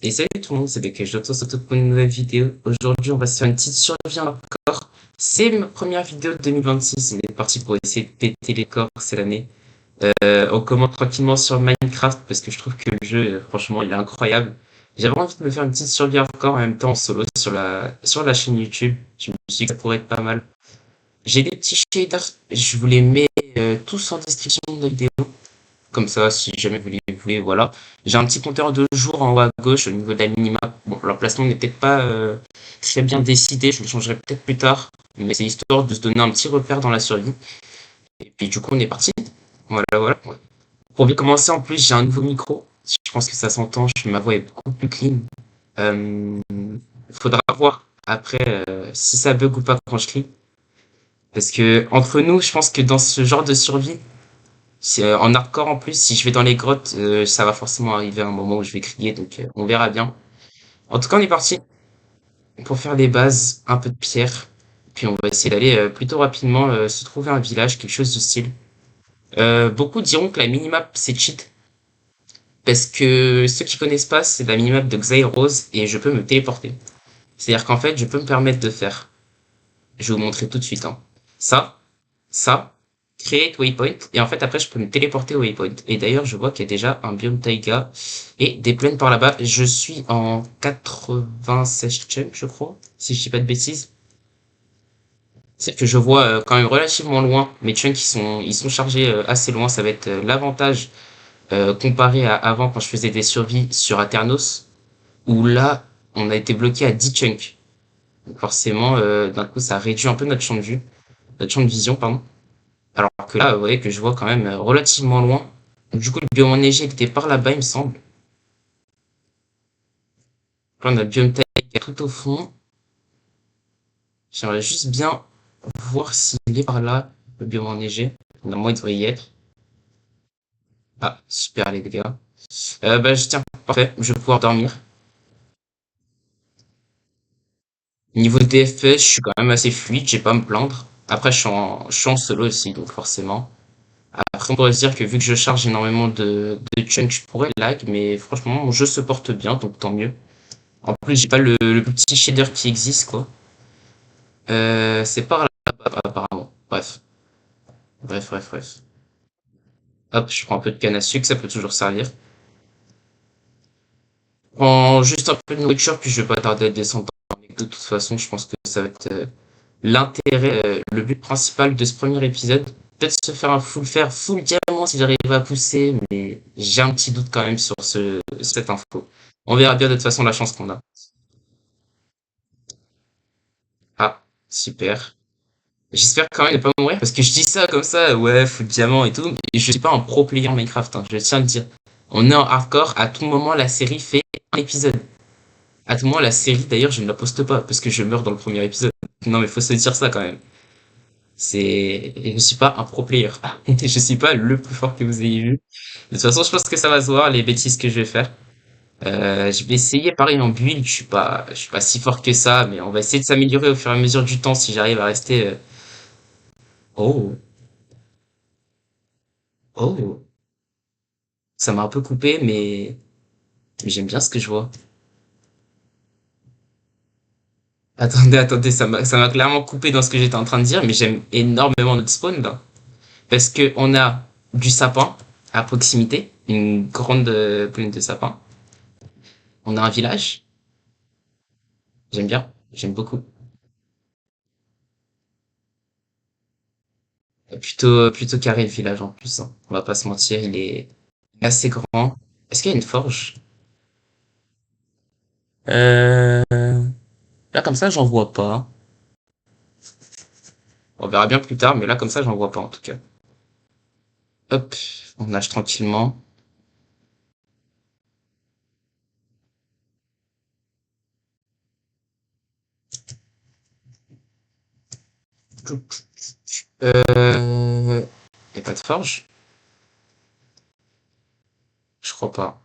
Et salut tout le monde, c'est Becca, je te retrouve pour une nouvelle vidéo. Aujourd'hui, on va se faire une petite survie en hardcore. C'est ma première vidéo de 2026, on est parti pour essayer de péter les corps, c'est l'année. On commence tranquillement sur Minecraft parce que je trouve que le jeu, franchement, il est incroyable. J'avais envie de me faire une petite survie hardcore en même temps en solo sur la chaîne YouTube. Je me suis dit que ça pourrait être pas mal. J'ai des petits shaders, je vous les mets tous en description de la vidéo. Comme ça, si jamais vous voulez, voilà. J'ai un petit compteur de jours en haut à gauche au niveau de la minimap. Bon, l'emplacement n'est peut-être pas très bien décidé, je le changerai peut-être plus tard. Mais c'est histoire de se donner un petit repère dans la survie. Et puis du coup, on est parti. Voilà, voilà. Pour bien commencer, en plus, j'ai un nouveau micro. Je pense que ça s'entend, ma voix est beaucoup plus clean. Euh, Faudra voir après si ça bug ou pas quand je crie. Parce que entre nous, je pense que dans ce genre de survie, en hardcore en plus, si je vais dans les grottes, ça va forcément arriver à un moment où je vais crier, donc on verra bien. En tout cas, on est parti pour faire les bases, un peu de pierre, puis on va essayer d'aller plutôt rapidement se trouver un village, quelque chose de style. Beaucoup diront que la minimap c'est cheat, parce que ceux qui connaissent pas, c'est la minimap de Xairos et je peux me téléporter. C'est-à-dire qu'en fait, je peux me permettre de faire. Je vais vous montrer tout de suite, hein. Ça, ça, create waypoint, et en fait après je peux me téléporter au waypoint. Et d'ailleurs je vois qu'il y a déjà un biome taïga et des plaines par là-bas. Je suis en 96 chunk je crois, si je dis pas de bêtises. C'est que je vois quand même relativement loin mes chunks ils sont chargés assez loin. Ça va être l'avantage comparé à avant quand je faisais des survies sur Aternos, où là on a été bloqué à 10 chunks. Donc forcément d'un coup ça réduit un peu notre champ de vue, notre champ de vision, pardon. Alors que là, vous voyez que je vois quand même relativement loin. Donc, du coup, le biome enneigé était par là-bas, il me semble. Là, on a le biome taïga tout au fond. J'aimerais juste bien voir s'il est par là, le biome enneigé. Normalement, il devrait y être. Ah, super les gars. Bah, tiens, parfait, je vais pouvoir dormir. Niveau DFS, je suis quand même assez fluide, j'ai pas à me plaindre. Après, je suis en solo aussi, donc forcément. Après, on pourrait se dire que vu que je charge énormément de chunk, je pourrais lag, mais franchement, mon jeu se porte bien, donc tant mieux. En plus, j'ai pas le petit shader qui existe, quoi. C'est par là, apparemment. Bref. Bref, bref, bref. Hop, je prends un peu de canne à sucre, ça peut toujours servir. Je prends juste un peu de nourriture, puis je vais pas tarder à descendre. De toute façon, je pense que ça va être l'intérêt, le but principal de ce premier épisode. Peut-être se faire un full diamant si j'arrive à pousser, mais j'ai un petit doute quand même sur cette info. On verra bien de toute façon la chance qu'on a. Ah, super. J'espère quand même ne pas mourir parce que je dis ça comme ça, ouais, full diamant et tout, mais je suis pas un pro player Minecraft, hein, je tiens à le dire. On est en hardcore, à tout moment la série fait un épisode. À tout moment la série d'ailleurs je ne la poste pas parce que je meurs dans le premier épisode. Non mais faut se dire ça quand même. Je suis pas un pro player. Je suis pas le plus fort que vous ayez vu. De toute façon je pense que ça va se voir les bêtises que je vais faire. Je vais essayer pareil en build, je suis pas si fort que ça, mais on va essayer de s'améliorer au fur et à mesure du temps si j'arrive à rester. Oh. Oh, ça m'a un peu coupé, mais j'aime bien ce que je vois. Attendez, attendez, ça m'a clairement coupé dans ce que j'étais en train de dire, mais j'aime énormément notre spawn là. Parce que on a du sapin à proximité, une grande plaine de sapin. On a un village, j'aime bien, j'aime beaucoup. Plutôt carré le village en plus, hein. On va pas se mentir, il est assez grand. Est-ce qu'il y a une forge? Euh... Là comme ça, j'en vois pas. On verra bien plus tard, mais là comme ça, j'en vois pas en tout cas. Hop, on nage tranquillement. Y a pas de forge? Je crois pas.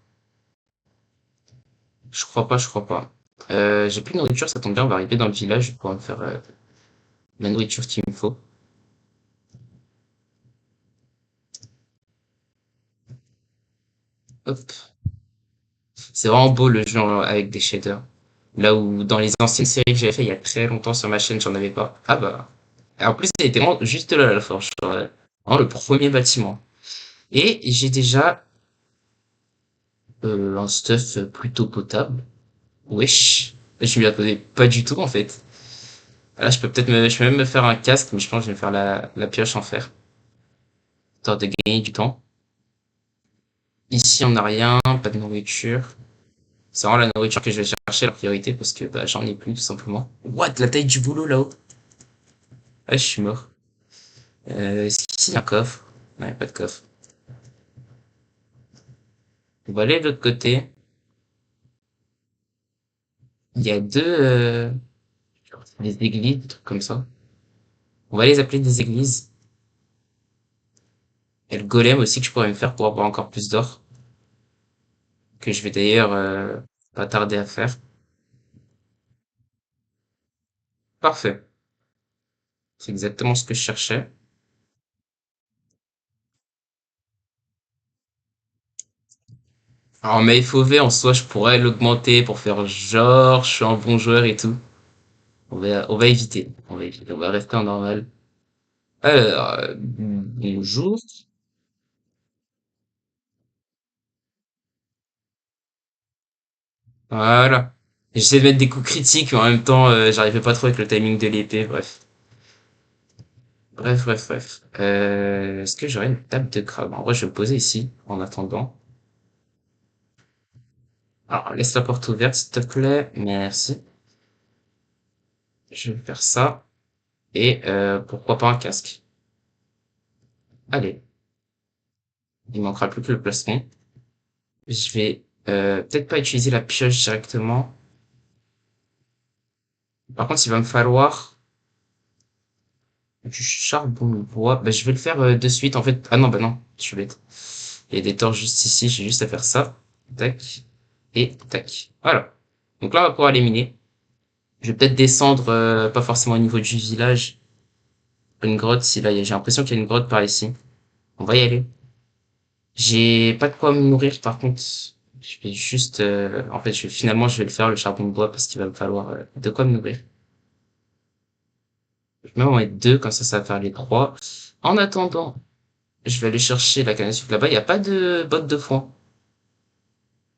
Je crois pas, je crois pas. J'ai plus de nourriture, ça tombe bien, on va arriver dans le village, je vais pouvoir me faire la nourriture qu'il me faut. Hop. C'est vraiment beau le jeu avec des shaders. Là où dans les anciennes séries que j'avais fait il y a très longtemps sur ma chaîne, j'en avais pas. Ah bah. Et en plus, elle était vraiment juste là, la forge. Genre, vraiment le premier bâtiment. Et j'ai déjà un stuff plutôt potable. Wesh. Je m'y attendais pas du tout en fait. Là, je peux même me faire un casque, mais je pense que je vais me faire la pioche en fer. Histoire de gagner du temps. Ici, on n'a rien, pas de nourriture. C'est vraiment la nourriture que je vais chercher la priorité parce que bah, j'en ai plus tout simplement. What, la taille du boulot là-haut? Ah, je suis mort. Est-ce qu'ici il y a un coffre? Non, il n'y a pas de coffre. On va aller de l'autre côté. Il y a des églises, des trucs comme ça. On va les appeler des églises. Et le golem aussi que je pourrais me faire pour avoir encore plus d'or. Que je vais d'ailleurs pas tarder à faire. Parfait. C'est exactement ce que je cherchais. Alors, mais FOV, en soi, je pourrais l'augmenter pour faire genre, je suis un bon joueur et tout. On va éviter. On va éviter. On va rester en normal. Alors, bonjour. Voilà. J'essaie de mettre des coups critiques, mais en même temps, j'arrivais pas trop avec le timing de l'épée, bref. Bref, bref, bref. Est-ce que j'aurais une table de crabe? En vrai, je vais me poser ici, en attendant. Alors, laisse la porte ouverte, s'il te plaît. Merci. Je vais faire ça. Et pourquoi pas un casque? Allez, il manquera plus que le plastron. Je vais peut-être pas utiliser la pioche directement. Par contre, il va me falloir du charbon de bois. Bah, je vais le faire de suite. En fait, ah non, bah non, je suis bête. Il y a des torches juste ici. J'ai juste à faire ça. Tac. Et tac. Voilà. Donc là, on va pouvoir éliminer. Je vais peut-être descendre, pas forcément au niveau du village. Une grotte, si là, j'ai l'impression qu'il y a une grotte par ici. On va y aller. J'ai pas de quoi me nourrir, par contre. Je vais juste, en fait, finalement, je vais le faire, le charbon de bois, parce qu'il va me falloir de quoi me nourrir. Je vais même en mettre deux, comme ça va faire les trois. En attendant, je vais aller chercher la canne à sucre là-bas. Il n'y a pas de botte de foin.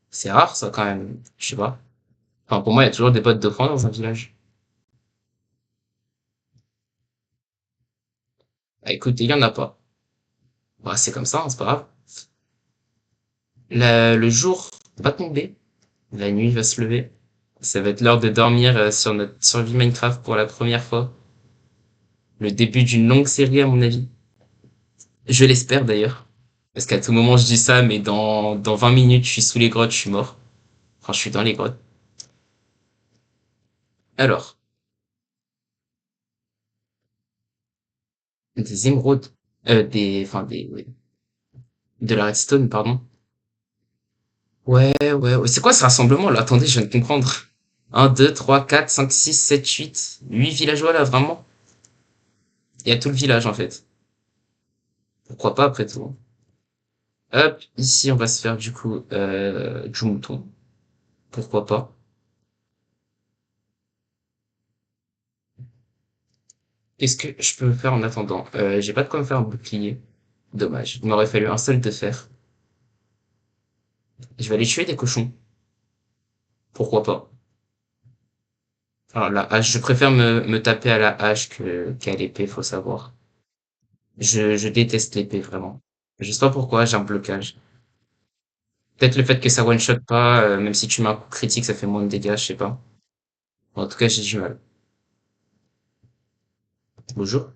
C'est rare, ça, quand même. Je sais pas. Enfin, pour moi, il y a toujours des bottes de foin dans un village. Ah, écoute, il y en a pas. Bah, c'est comme ça, hein, c'est pas grave. Le jour va tomber. La nuit va se lever. Ça va être l'heure de dormir sur notre survie Minecraft pour la première fois. Le début d'une longue série, à mon avis. Je l'espère d'ailleurs. Parce qu'à tout moment, je dis ça, mais dans 20 minutes, je suis sous les grottes, je suis mort. Enfin, je suis dans les grottes. Alors, des émeraudes. Enfin, ouais, de la redstone, pardon. Ouais, ouais, ouais. C'est quoi ce rassemblement là? Attendez, je viens de comprendre. Un, 2, 3, 4, 5, 6, 7, 8, 8 villageois là, vraiment? Il y a tout le village en fait. Pourquoi pas après tout? Hop, ici on va se faire du coup du mouton. Pourquoi pas? Qu'est-ce que je peux faire en attendant? J'ai pas de quoi me faire un bouclier. Dommage. Il m'aurait fallu un seul de fer. Je vais aller tuer des cochons. Pourquoi pas? Alors la hache, je préfère me taper à la hache qu'à l'épée, faut savoir. Je déteste l'épée, vraiment. Je sais pas pourquoi, j'ai un blocage. Peut-être le fait que ça one-shot pas, même si tu mets un coup critique, ça fait moins de dégâts, je sais pas. En tout cas, j'ai du mal. Bonjour.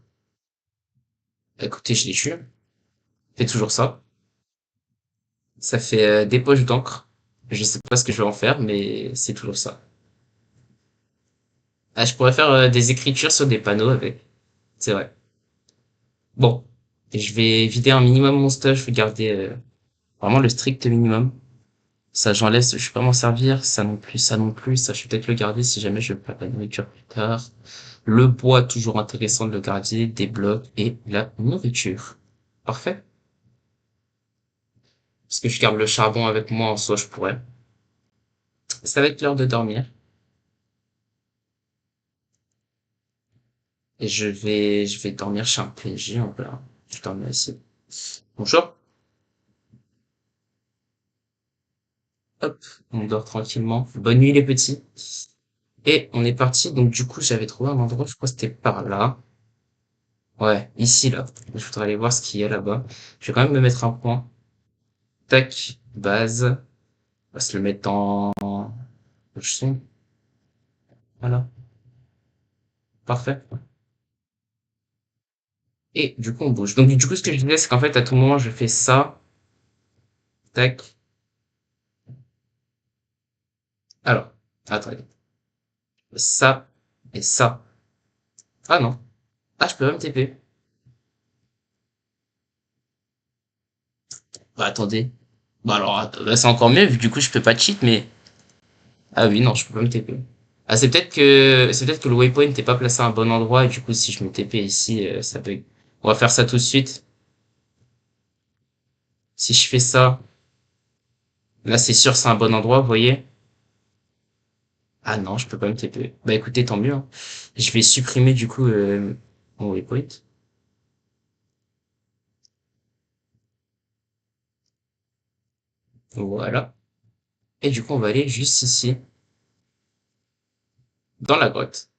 Écoutez, je les tue. Fais toujours ça. Ça fait des poches d'encre. Je sais pas ce que je vais en faire, mais c'est toujours ça. Ah, je pourrais faire des écritures sur des panneaux avec. C'est vrai. Bon. Et je vais vider un minimum mon stock. Je vais garder vraiment le strict minimum. Ça, j'en laisse. Je peux pas m'en servir. Ça non plus, ça non plus. Ça, je vais peut-être le garder si jamais je veux pas de la nourriture plus tard. Le bois, toujours intéressant de le garder. Des blocs et la nourriture. Parfait. Parce que je garde le charbon avec moi en soi, je pourrais. Ça va être l'heure de dormir. Et je vais dormir chez un PNJ, en voilà. Je dormir ici. Bonjour. Hop. On dort tranquillement. Bonne nuit, les petits. Et on est parti. Donc, du coup, j'avais trouvé un endroit, je crois que c'était par là. Ouais, ici, là. Je voudrais aller voir ce qu'il y a là-bas. Je vais quand même me mettre un point. Tac. Base. On va se le mettre en, je sais. Voilà. Parfait. Et du coup, on bouge. Donc, du coup, ce que je disais, c'est qu'en fait, à tout moment, je fais ça. Tac. Alors. Attendez. Ça. Et ça. Ah non. Ah, je peux même TP. Bah, attendez. Bah, alors, bah, c'est encore mieux, vu que du coup, je peux pas cheat, mais... Ah oui, non, je peux pas me TP. Ah, c'est peut-être que le waypoint n'est pas placé à un bon endroit, et du coup, si je me TP ici, ça bug. On va faire ça tout de suite. Si je fais ça, là, c'est sûr, c'est un bon endroit, vous voyez? Ah non, je peux pas me TP. Bah, écoutez, tant mieux, hein. Je vais supprimer, du coup, mon waypoint. Voilà. Et du coup, on va aller juste ici, dans la grotte.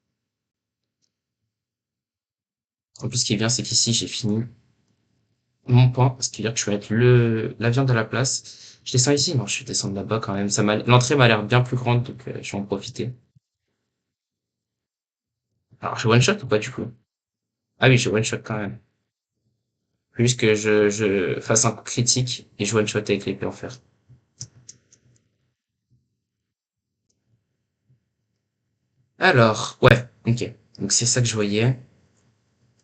En plus, ce qui est bien, c'est qu'ici, j'ai fini mon point, ce qui veut dire que je vais mettre la viande à la place. Je descends ici? Non, je vais descendre là-bas quand même. L'entrée m'a l'air bien plus grande, donc je vais en profiter. Alors, je one shot ou pas du coup? Ah oui, je one shot quand même. Plus que je fasse un coup critique et je one shot avec l'épée en fer. Alors, ouais, ok. Donc c'est ça que je voyais.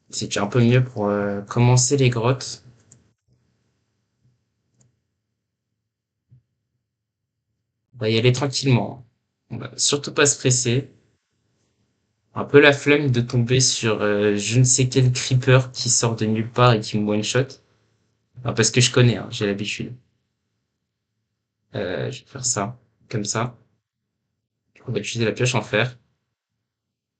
C'est déjà un peu mieux pour commencer les grottes. On va y aller tranquillement. On va surtout pas se presser. Un peu la flemme de tomber sur je ne sais quel creeper qui sort de nulle part et qui me one shot. Enfin, parce que je connais, hein, j'ai l'habitude. Je vais faire ça, comme ça. On va utiliser la pioche en fer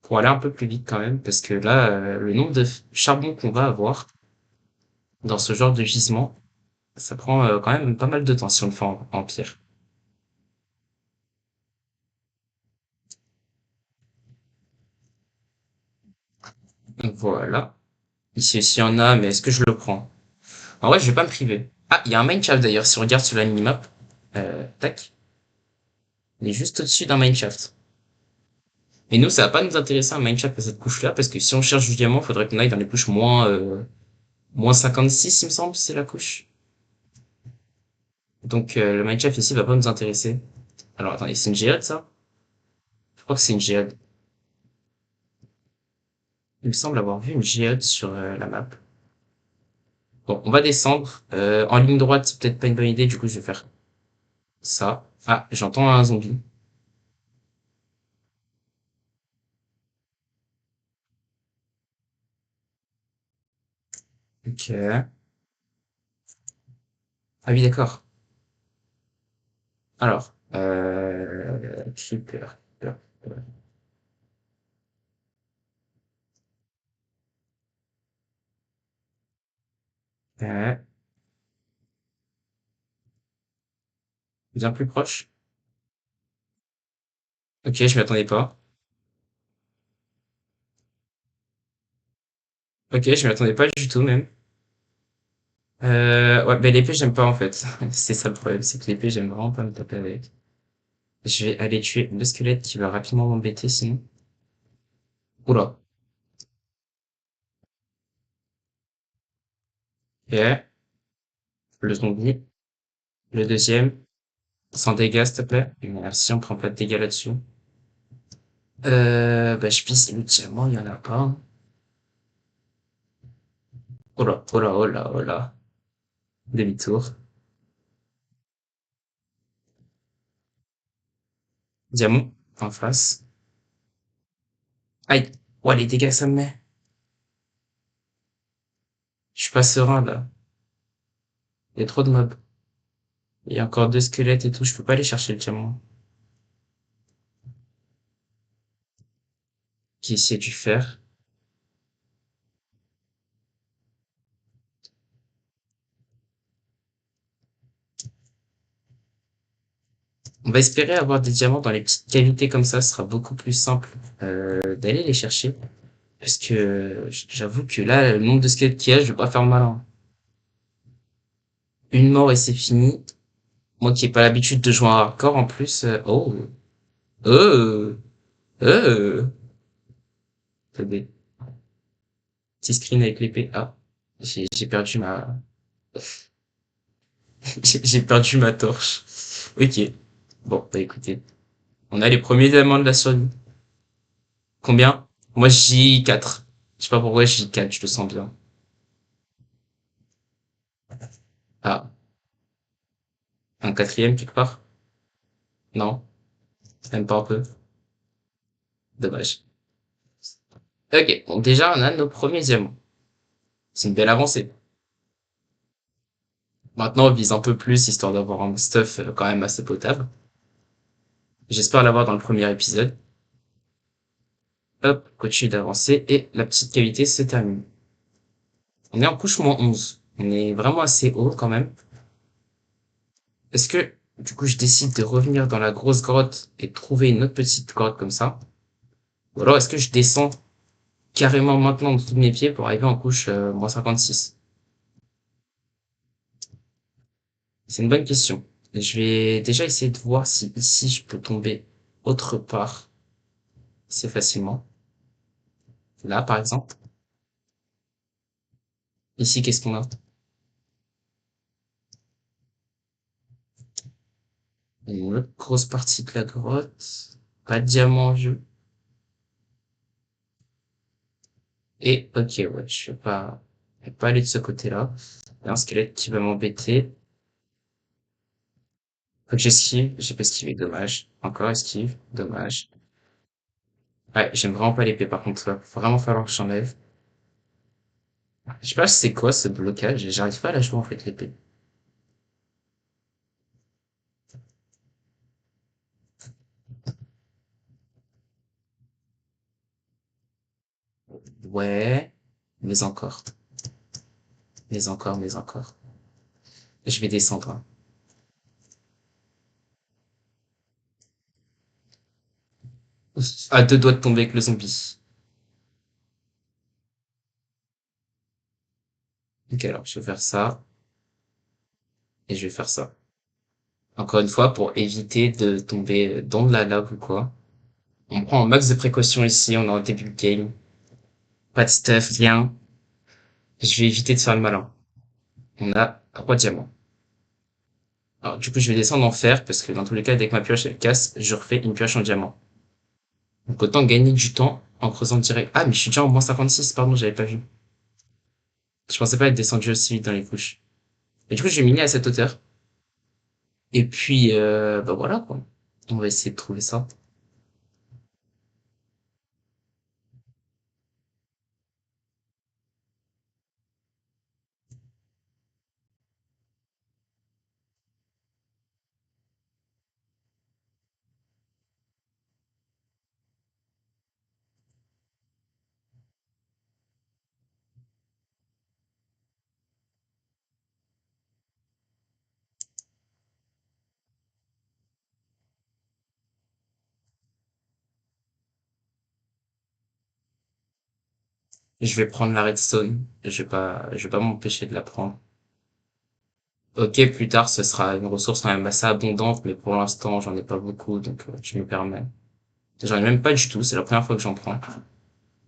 pour aller un peu plus vite quand même, parce que là, le nombre de charbon qu'on va avoir dans ce genre de gisement, ça prend quand même pas mal de temps si on le fait en pierre. Donc voilà. Ici aussi, il y en a, mais est-ce que je le prends? En vrai, je vais pas me priver. Ah, il y a un mineshaft d'ailleurs, si on regarde sur la minimap. Tac. Il est juste au-dessus d'un mineshaft. Et nous, ça va pas nous intéresser un mineshaft à cette couche-là, parce que si on cherche du diamant, il faudrait qu'on aille dans les couches moins 56, il me semble, c'est la couche. Donc le mineshaft ici va pas nous intéresser. Alors attendez, c'est une géode ça? Je crois que c'est une géode. Il me semble avoir vu une géode sur la map. Bon, on va descendre. En ligne droite, c'est peut-être pas une bonne idée, du coup je vais faire ça. Ah, j'entends un zombie. Ok. Ah oui, d'accord. Alors, Creeper. Creeper. Ouais. Bien plus proche. Ok, je m'y attendais pas. Ok, je m'y attendais pas du tout même. Ouais, ben l'épée j'aime pas en fait. C'est ça le problème, c'est que l'épée j'aime vraiment pas me taper avec. Je vais aller tuer le squelette qui va rapidement m'embêter sinon. Oula. Ok. Le zombie. Le deuxième. Sans dégâts s'il te plaît. Merci, on prend pas de dégâts là-dessus. Bah je pisse le diamant, il y en a pas, hein. Oh là, oh là, oh là, oh là. Demi-tour. Diamant, en face. Aïe. Ouais, les dégâts que ça me met. Je suis pas serein, là. Il y a trop de mobs. Il y a encore deux squelettes et tout, je peux pas aller chercher le diamant. qui essaie du fer. On va espérer avoir des diamants dans les petites cavités comme ça, ce sera beaucoup plus simple d'aller les chercher. Parce que j'avoue que là, le nombre de squelettes qu'il y a, je vais pas faire le malin. Une mort et c'est fini. Moi qui ai pas l'habitude de jouer en hardcore en plus. Oh, oh, oh. Attendez. Petit screen avec l'épée. Ah, j'ai perdu ma, j'ai perdu ma torche. Ok. Bon, bah écoutez, on a les premiers diamants de la survie. Combien? Moi j'ai 4. Je sais pas pourquoi j'ai 4, je le sens bien. Ah, un quatrième quelque part? Non, même pas un peu. Dommage. Ok, donc déjà on a nos premiers diamants. C'est une belle avancée. Maintenant on vise un peu plus histoire d'avoir un stuff quand même assez potable. J'espère l'avoir dans le premier épisode. Hop, continue d'avancer et la petite cavité se termine. On est en couche -11. On est vraiment assez haut quand même. Est-ce que du coup je décide de revenir dans la grosse grotte et de trouver une autre petite grotte comme ça? Ou alors est-ce que je descends carrément maintenant en dessous de mes pieds pour arriver en couche -56? C'est une bonne question. Je vais déjà essayer de voir si ici je peux tomber autre part assez facilement. Là par exemple. Ici qu'est-ce qu'on a? Une autre grosse partie de la grotte. Pas de diamant en jeu. Et ok ouais, je vais pas aller de ce côté-là. Il y a un squelette qui va m'embêter. Faut que j'esquive. J'ai pas esquivé, dommage. Encore esquive, dommage. Ouais, j'aime vraiment pas l'épée par contre, va vraiment falloir que j'enlève. Je sais pas si c'est quoi ce blocage, j'arrive pas à la jouer en fait l'épée. Ouais, mais encore, mais encore. Je vais descendre, hein. À deux doigts de tomber avec le zombie. Ok, alors je vais faire ça, et je vais faire ça. Encore une fois, pour éviter de tomber dans de la lave ou quoi. On prend un max de précautions ici, on est en début de game. Pas de stuff, rien. Je vais éviter de faire le malin. On a 3 diamants. Alors, du coup, je vais descendre en fer, parce que dans tous les cas, dès que ma pioche elle casse, je refais une pioche en diamant. Donc autant gagner du temps en creusant direct. Ah, mais je suis déjà en -56, pardon, j'avais pas vu. Je pensais pas être descendu aussi vite dans les couches. Et du coup, je vais miner à cette hauteur. Et puis, bah voilà, quoi. On va essayer de trouver ça. Je vais prendre la redstone. Je vais pas m'empêcher de la prendre. Ok, plus tard, ce sera une ressource quand même assez abondante, mais pour l'instant, j'en ai pas beaucoup, donc je me permets. J'en ai même pas du tout, c'est la première fois que j'en prends.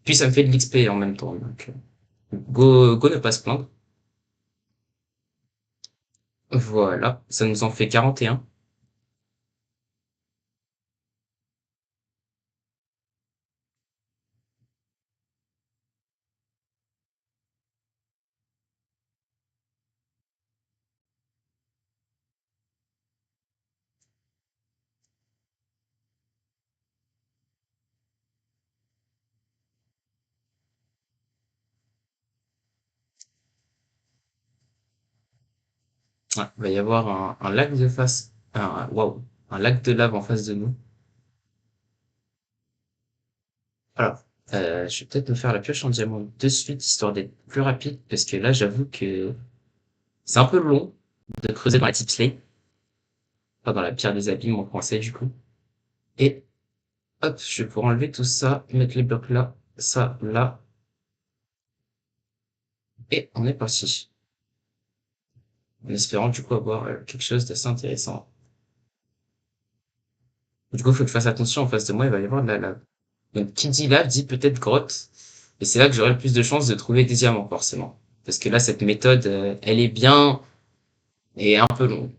Puis ça me fait de l'XP en même temps, donc go ne pas se plaindre. Voilà, ça nous en fait 41. Ouais, il va y avoir un lac de face, waouh, un lac de lave en face de nous. Voilà. Je vais peut-être me faire la pioche en diamant de suite, histoire d'être plus rapide, parce que là, j'avoue que c'est un peu long de creuser dans la deep slate, pas dans la pierre des abîmes en français, du coup. Et hop, je vais pouvoir enlever tout ça, mettre les blocs là, ça, là, et on est parti. En espérant, du coup, avoir quelque chose d'assez intéressant. Du coup, il faut que je fasse attention, en face de moi, il va y avoir de la lave. Donc, qui dit lave dit peut-être grotte. Et c'est là que j'aurai le plus de chances de trouver des diamants, forcément. Parce que là, cette méthode, elle est bien et un peu longue.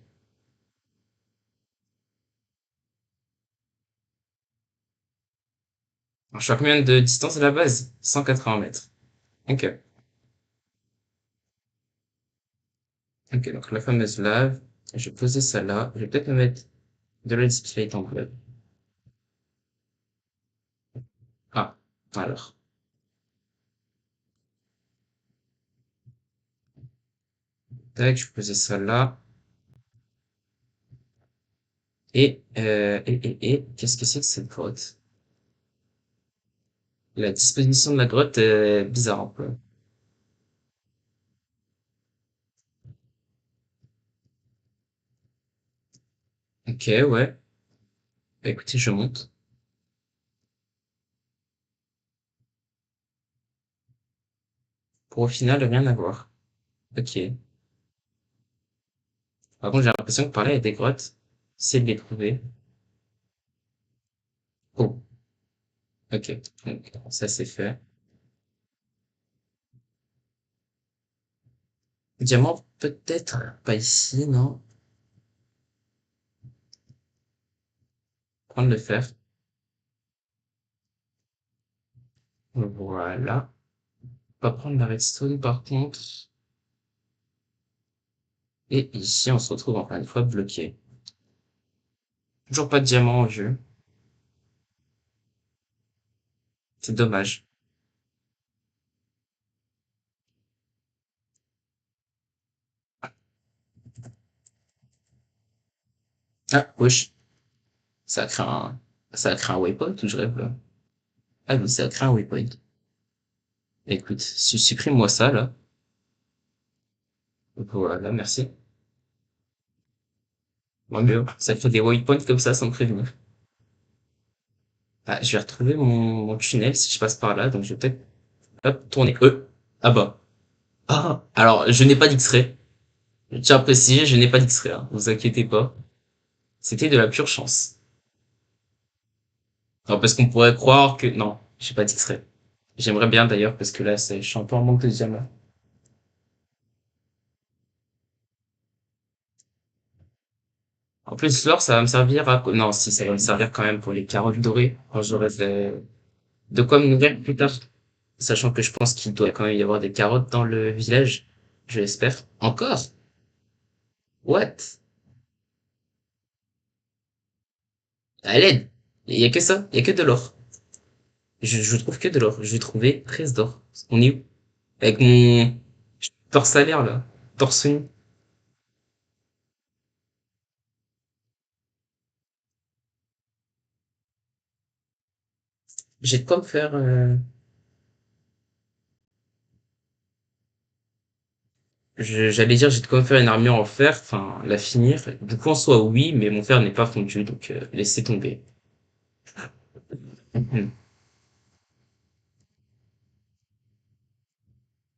Alors, je suis à combien de distance de la base? 180 mètres. Ok. Ok, donc la fameuse lave. Je vais poser ça là. Je vais peut-être me mettre de la distillate en bleu. Ah, alors. Tac, je vais poser ça là. Qu'est-ce que c'est que cette grotte? La disposition de la grotte est bizarre un peu. Ok, ouais. Bah, écoutez, je monte. Pour au final, rien à voir. Ok. Par contre, j'ai l'impression que par là, il y a des grottes. C'est de les trouver. Oh, ok. Donc, ça, c'est fait. Diamant, peut-être pas ici, non? Prendre le fer. Voilà. On va prendre la redstone, par contre. Et ici, on se retrouve encore une fois bloqué. Toujours pas de diamant en jeu. C'est dommage. Ah, wesh. Ça a créé ça a créé un waypoint ou je rêve là? Ah oui, ça a créé un waypoint. Écoute, supprime-moi ça, là. Voilà, merci. Moi mieux. Ça fait des waypoints comme ça sans me prévenir. Ah, je vais retrouver mon tunnel si je passe par là, donc je vais peut-être, hop, tourner. Ah bah. Ah, alors, je n'ai pas d'X-ray. Je tiens à préciser, je n'ai pas d'X-ray, hein. Vous inquiétez pas. C'était de la pure chance. Alors, parce qu'on pourrait croire que, non, j'ai pas d'X-ray. J'aimerais bien d'ailleurs, parce que là, je suis un peu en manque de diamants. En plus, l'or, ça va me servir à, non, si, ça va me servir quand même pour les carottes dorées, quand j'aurai de quoi me nourrir plus tard. Sachant que je pense qu'il doit quand même y avoir des carottes dans le village. Je l'espère. Encore? What? À l'aide. Il y a que ça. Il y a que de l'or. Je trouve que de l'or. Je vais trouver 13 d'or. On est où? Avec mon torse à l'air, là. Torse nu. J'ai de quoi me faire, j'allais dire j'ai de quoi me faire une armure en fer, enfin, la finir. Du coup, en soi, oui, mais mon fer n'est pas fondu, donc, laissez tomber. Mhm.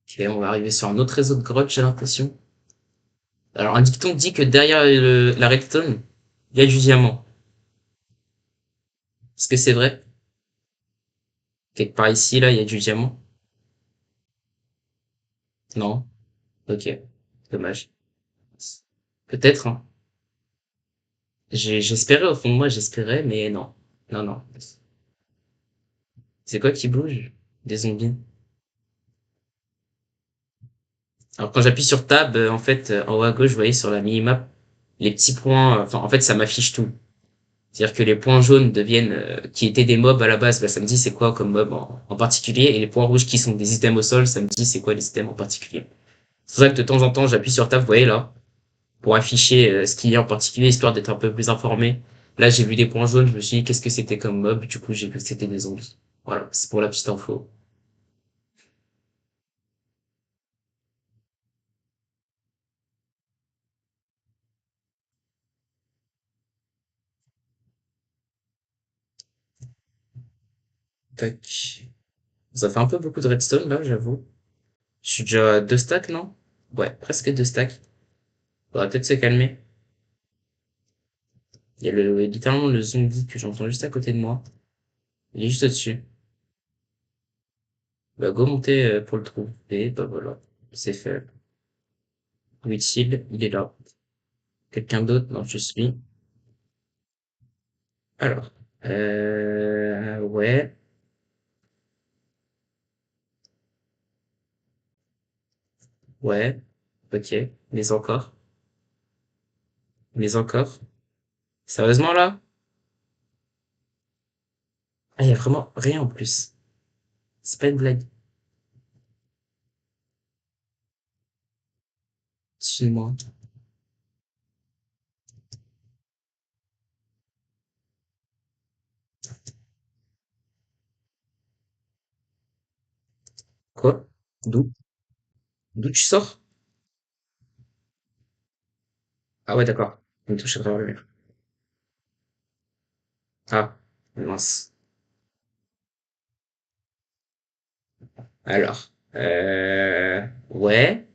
Ok, on va arriver sur un autre réseau de grottes, j'ai l'impression. Alors, un dicton dit que derrière la redstone, il y a du diamant. Est-ce que c'est vrai? Quelque part ici, là, il y a du diamant? Non? Ok. Dommage. Peut-être, hein. J'espérais, au fond de moi, j'espérais, mais non. Non, non. C'est quoi qui bouge? Des zombies. Alors, quand j'appuie sur Tab, en fait, en haut à gauche, vous voyez, sur la minimap, les petits points, enfin, en fait, ça m'affiche tout. C'est-à-dire que les points jaunes deviennent, qui étaient des mobs à la base, bah, ça me dit c'est quoi comme mob en particulier, et les points rouges qui sont des items au sol, ça me dit c'est quoi les items en particulier. C'est pour ça que de temps en temps, j'appuie sur Tab, vous voyez là, pour afficher ce qu'il y a en particulier, histoire d'être un peu plus informé. Là, j'ai vu des points jaunes, je me suis dit qu'est-ce que c'était comme mob, du coup j'ai vu que c'était des zombies. Voilà, c'est pour la petite info. Tac. Ça fait un peu beaucoup de redstone là, j'avoue. Je suis déjà à 2 stacks, non? Ouais, presque 2 stacks. Faudra peut-être se calmer. Il y a littéralement le zombie que j'entends juste à côté de moi. Il est juste au-dessus. Bah, go monter pour le trouver. Bah voilà, c'est fait. Où est-il? Il est là. Quelqu'un d'autre? Non, je suis. Alors, ouais, ouais, ok. Mais encore, mais encore. Sérieusement là? Ah, il y a vraiment rien en plus. C'est pas une blague. Suis-moi. Quoi? D'où? D'où tu sors? Ah ouais, d'accord. Une touche à travers le mur. Ah, mince. Alors, ouais,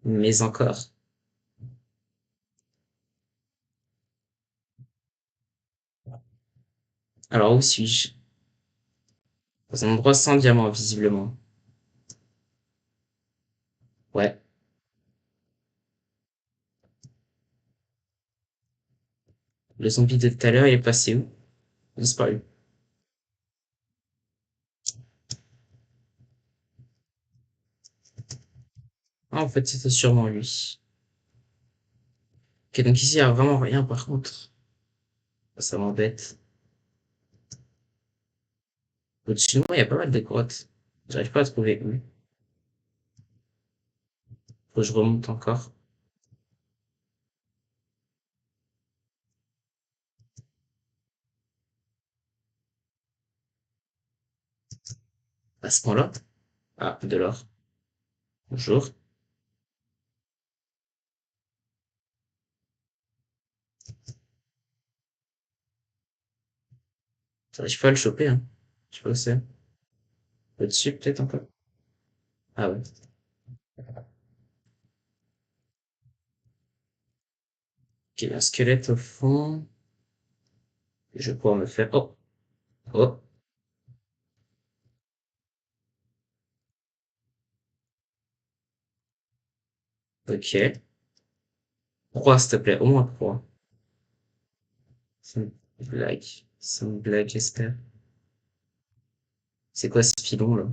mais encore. Alors, où suis-je? Dans un endroit sans diamant, visiblement. Ouais. Le zombie de tout à l'heure, il est passé où? Il a disparu. Ah, en fait, c'était sûrement lui. Ok, donc ici, il y a vraiment rien, par contre. Ça m'embête. Au-dessus de moi, il y a pas mal de grottes. J'arrive pas à trouver où. Faut que je remonte encore. À ce point-là. Ah, de l'or. Bonjour. J'arrive pas à le choper, hein. Je sais pas où c'est. Au-dessus, peut-être encore. Ah ouais. Ok, il y a un squelette au fond. Je vais pouvoir me faire... Oh! Oh! Ok. 3, s'il te plaît. Au moins 3. C'est une blague. C'est une blague, j'espère. C'est quoi ce filon, là?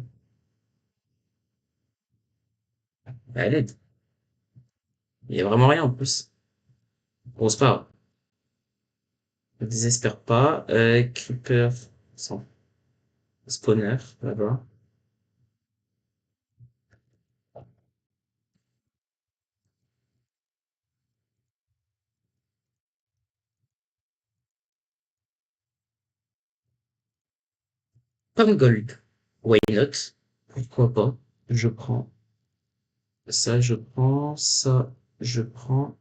Bah, à l'aide. Il y a vraiment rien, en plus. Bon, c'est pas grave. Ne désespère pas. Creeper. Sans spawner, là-bas. Pomme gold. Why not? Pourquoi pas? Je prends. Ça, je prends. Ça, je prends.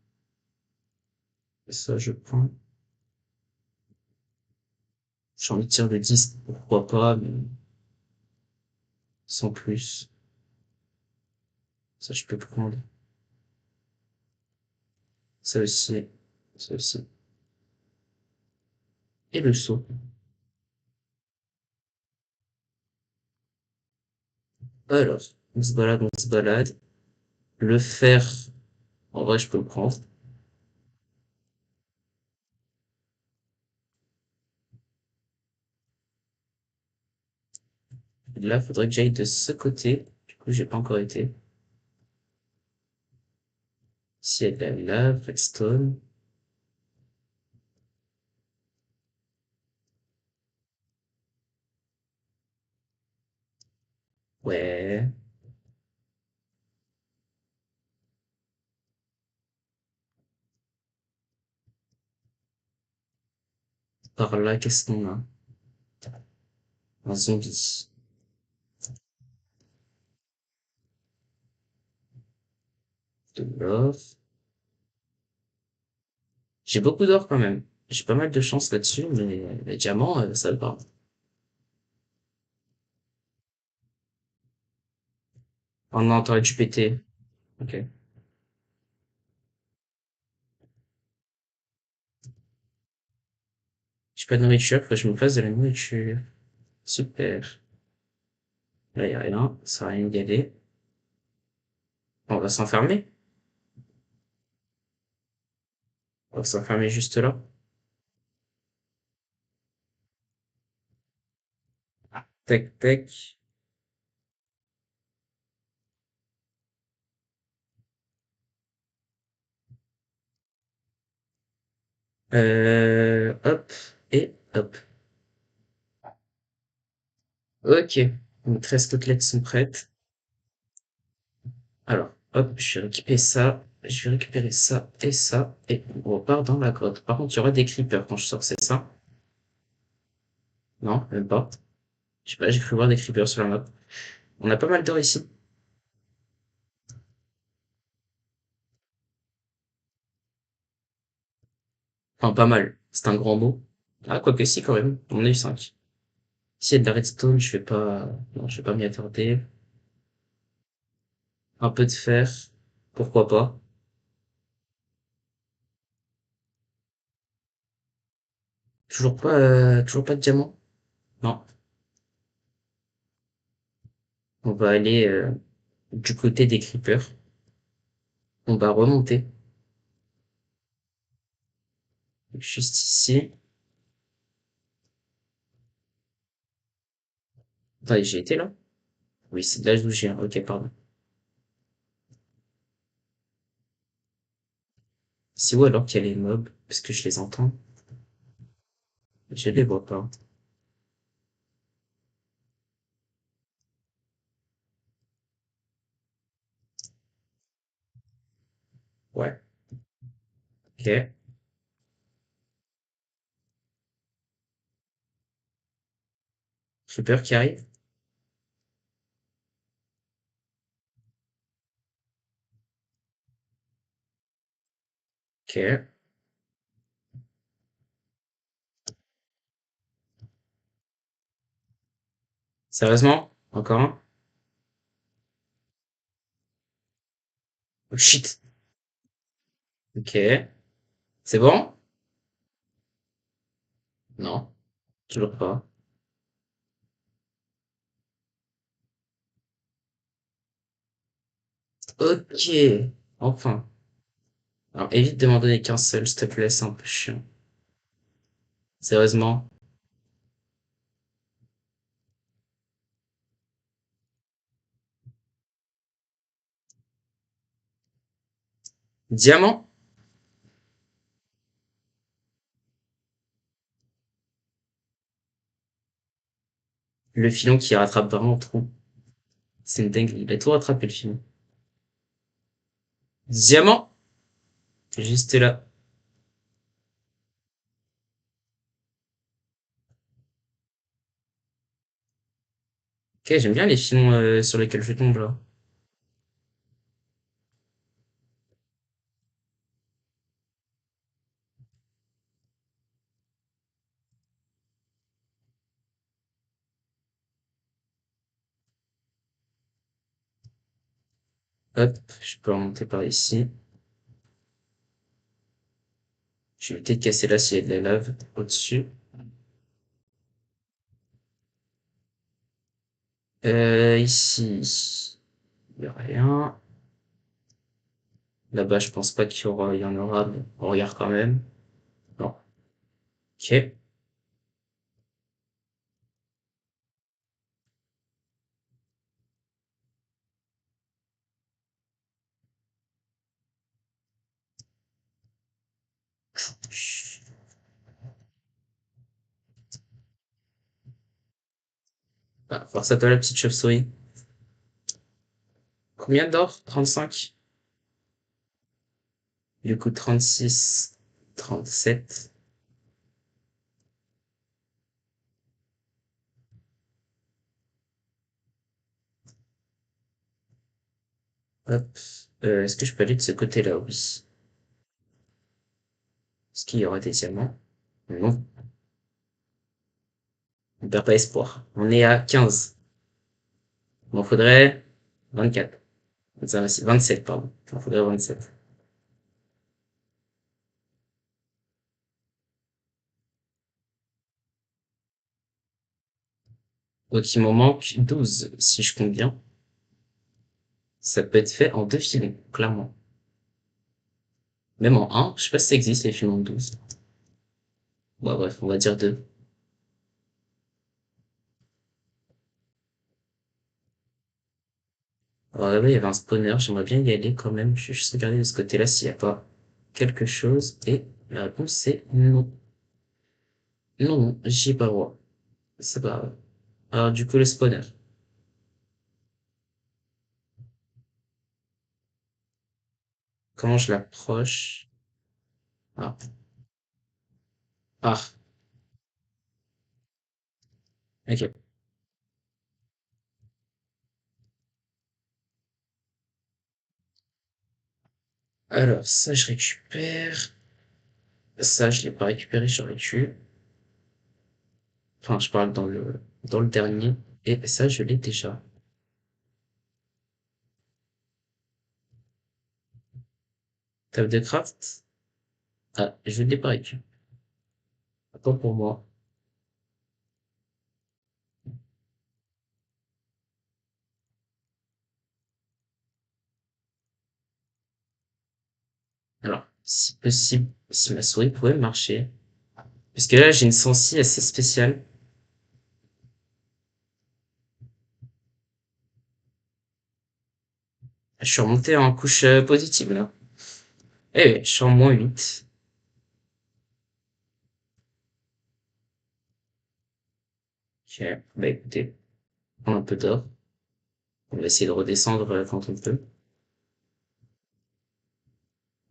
Ça, je prends. J'en tire de 10, pourquoi pas, mais sans plus. Ça, je peux prendre. Ça aussi. Ça aussi. Et le seau. Alors, on se balade, on se balade. Le fer, en vrai, je peux le prendre. Là, faudrait que j'aille de ce côté. Du coup, j'ai pas encore été. S'il y a de la lave, redstone. Ouais. Par là, qu'est-ce qu'on a? Un zombie. De l'or. J'ai beaucoup d'or quand même. J'ai pas mal de chance là-dessus, mais les diamants, ça va. Oh non, t'aurais dû péter. Ok. J'ai pas de nourriture, faut que je me fasse de la nourriture. Super. Là, y a rien, ça sert à rien d'y aller. On va s'enfermer. On va s'enfermer juste là. Tac, tac. Hop. Et hop. Ok. Donc 13 côtelettes sont prêtes. Alors, hop, je vais récupérer ça. Je vais récupérer ça et ça. Et on repart dans la grotte. Par contre, il y aura des creepers quand je sors, c'est ça? Non, même pas. Je sais pas, j'ai cru voir des creepers sur la map. On a pas mal d'or ici. Enfin, pas mal. C'est un grand mot. Ah, quoique si, quand même. On en a eu 5. S'il y a de la redstone, je vais pas, non, je vais pas m'y attarder. Un peu de fer. Pourquoi pas? Toujours pas de diamant? Non. On va aller, du côté des creepers. On va remonter. Juste ici. Attendez, j'ai été là? Oui, c'est de là d'où je viens. Ok, pardon. C'est où alors qu'il y a les mobs? Parce que je les entends. Je les vois pas. Ouais. Ok. Creeper qui arrive. Ok. Sérieusement? Encore un? Oh, shit. Ok. C'est bon? Non. Toujours pas. Ok. Enfin. Alors, évite de m'en donner qu'un seul, s'il te plaît, c'est un peu chiant. Sérieusement. Diamant? Le filon qui rattrape vraiment tout. C'est une dinguerie. Il a tout rattrapé, le filon. Diamant? Juste là. Ok, j'aime bien les filons sur lesquels je tombe, là. Hop, je peux remonter par ici. Je vais peut-être casser là s'il y a de la lave au-dessus. Ici, il n'y a rien. Là-bas, je pense pas il y en aura, mais on regarde quand même. Non. Ok. Ah, force à toi, la petite chauve-souris. Combien d'or? 35. Du coup, 36, 37. Hop. Est-ce que je peux aller de ce côté-là? Oui. Est-ce qu'il y aura des diamants? Non. On perd pas espoir. On est à 15. Il m'en faudrait 24. 27, pardon. Il m'en faudrait 27. Donc il m'en manque 12, si je compte bien. Ça peut être fait en deux filons, clairement. Même en un, je sais pas si ça existe les filons de 12. Bon, bref, on va dire deux. Alors là-bas, il y avait un spawner, j'aimerais bien y aller quand même. Je vais juste regarder de ce côté-là s'il n'y a pas quelque chose. Et la réponse c'est non. Non, non, j'y ai pas le droit. C'est pas grave. Alors du coup, le spawner. Comment je l'approche? Ah. Ah, ok. Alors, ça, je récupère. Ça, je l'ai pas récupéré, j'aurais dû. Enfin, je parle dans le dernier. Et ça, je l'ai déjà. Table de craft. Ah, je l'ai pas récupéré. Attends pour moi. Alors, si possible, si ma souris pouvait marcher. Parce que là, j'ai une sensi assez spéciale. Je suis remonté en couche positive, là. Eh oui, je suis en -8. Ok, bah écoutez, on prend un peu d'or. On va essayer de redescendre quand on peut.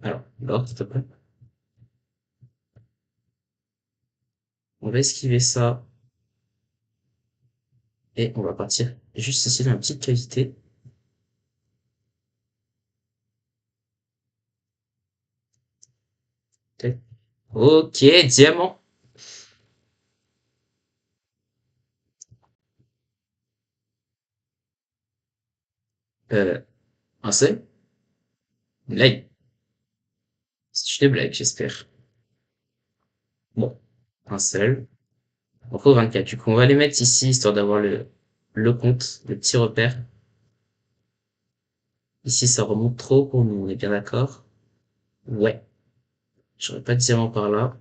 Alors, l'or, s'il te plaît. On va esquiver ça. Et on va partir juste ici dans la petite cavité. Tac. Ok, diamant. Euh, un seul? Une blague. C'est une blague, j'espère. Bon, un seul. On faut 24. Du coup, on va les mettre ici, histoire d'avoir le compte, le petit repère. Ici, ça remonte trop pour nous, on est bien d'accord? Ouais. J'aurais pas de diamant par là.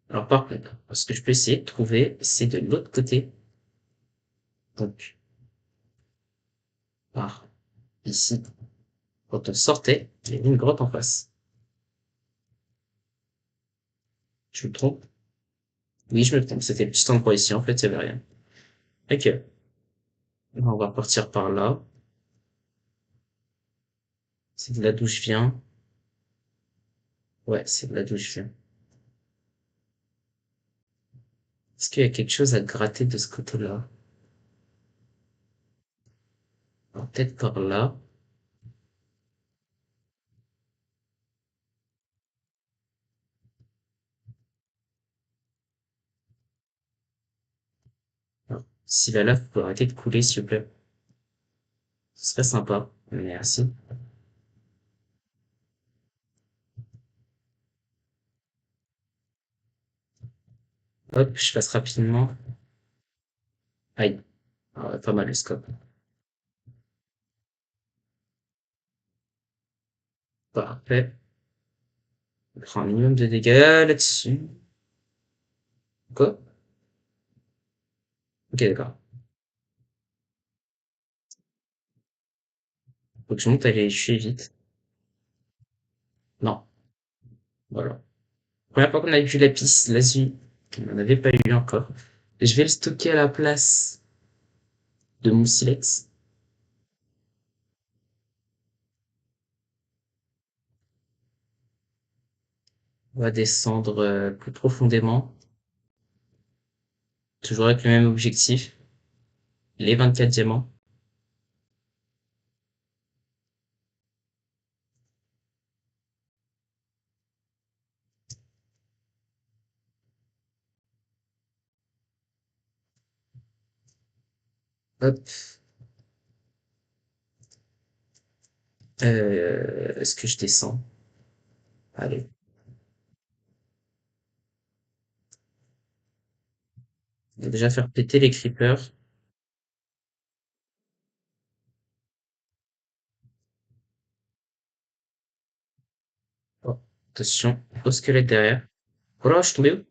Alors, par contre, ce que je peux essayer de trouver, c'est de l'autre côté. Donc, par ici. Quand on sortait, il y avait une grotte en face. Je me trompe? Oui, je me trompe. C'était le petit endroit ici. En fait, il y avait rien. Ok. On va partir par là. C'est de là d'où je viens. Ouais, c'est de là d'où je viens. Est-ce qu'il y a quelque chose à gratter de ce côté-là? Alors, peut-être par là. Alors, si la lave peut arrêter de couler, s'il vous plaît. Ce serait sympa. Merci. Hop, je passe rapidement. Aïe. Ah ouais, pas mal le scope. Parfait. On prend un minimum de dégâts là-dessus. Quoi? Ok, d'accord. Faut que je monte à l'échelle vite. Non. Voilà. Première fois qu'on a eu du lapis lazuli. On n'en avait pas eu encore. Je vais le stocker à la place de mon silex. On va descendre plus profondément. Toujours avec le même objectif. les 24 diamants. Hop. Est-ce que je descends? Allez. On va déjà faire péter les creepers. Oh, attention au squelette derrière. Oh là, je suis tombé où?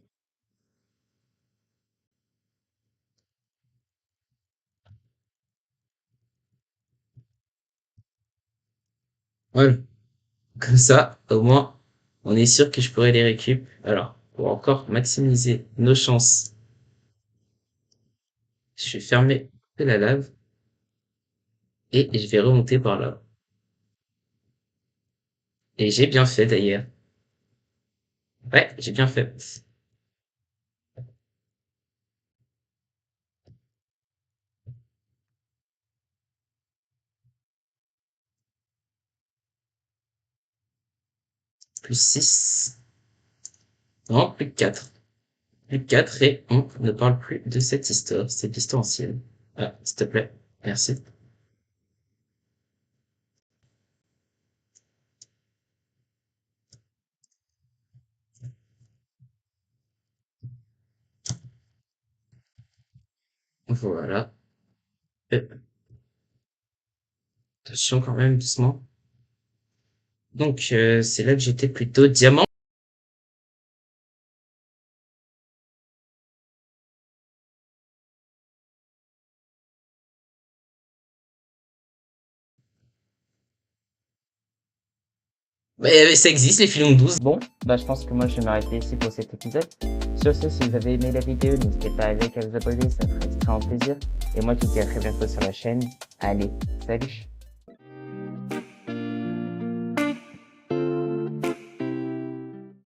Voilà. Comme ça, au moins, on est sûr que je pourrai les récup. Alors, pour encore maximiser nos chances, je vais fermer la lave et je vais remonter par là. Et j'ai bien fait d'ailleurs. Ouais, j'ai bien fait. Plus 6. Non, plus que 4. Plus que 4 et on ne parle plus de cette histoire ancienne. Ah, s'il te plaît. Merci. Voilà. Attention quand même, doucement. Donc, c'est là que j'étais plutôt diamant. Mais ça existe, les filons 12. Bon, bah je pense que moi je vais m'arrêter ici pour cet épisode. Sur ce, si vous avez aimé la vidéo, n'hésitez pas à liker, à vous abonner, ça me ferait extrêmement plaisir. Et moi, je vous dis à très bientôt sur la chaîne. Allez, salut!